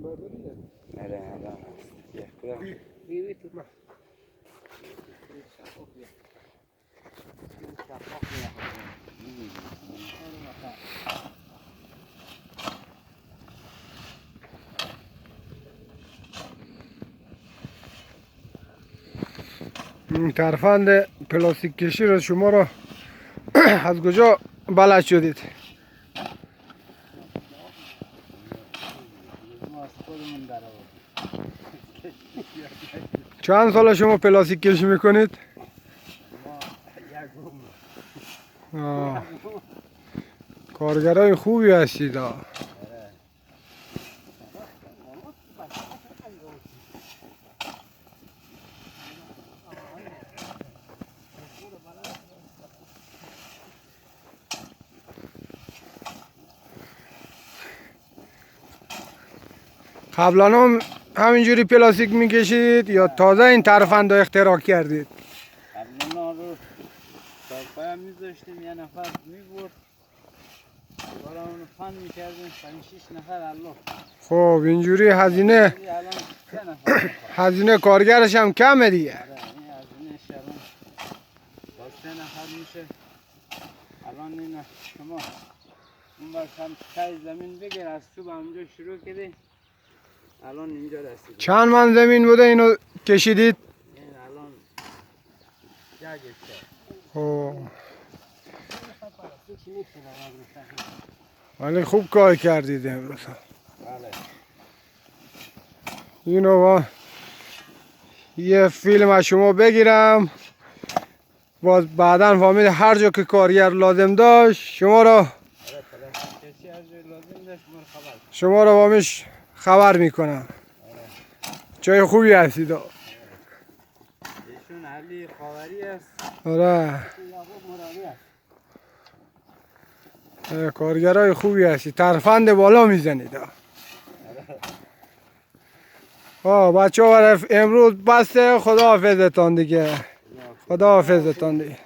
آره الان هست. بیا کدام؟ این ترفند پلاستیک کشی رو شما رو از کجا بلد شدید؟ چند سال شما پلاستیک کشی میکنید؟ کارگرای خوبی هستید. قبلا هم همینجوری پلاستیک میکشید یا تازه این ترفند رو اختراع کردید؟ قبلا رو سالپای هم میذاشتیم یه نفر میبرد برامون فن میکردیم 5-6 نفر الله. خب اینجوری هزینه الان 3 نفر هزینه کارگرش هم کمه دیگه. این هزینه الان با 3 نفر میشه. الان این شما اون بر تای زمین بگیر از تو به اونجا شروع کردی الان اینجا رسید. چند من زمین بوده اینو کشیدید؟ این الان 1 هکتار. خب ولی خوب کار کردید امروز. بله. اینو با یه فیلم از شما بگیرم باز بعدا فهمید هر جا که کارگر لازم داشت شما رو بامیش خبر میکنم. جای خوبی هستید. ایشون علی خاوری است. آره کارگرای خوبی هستی. ترفند بالا میزنید. بچه ها امروز بسته. خدا حافظتان دیگه. خدا حافظتان دیگه.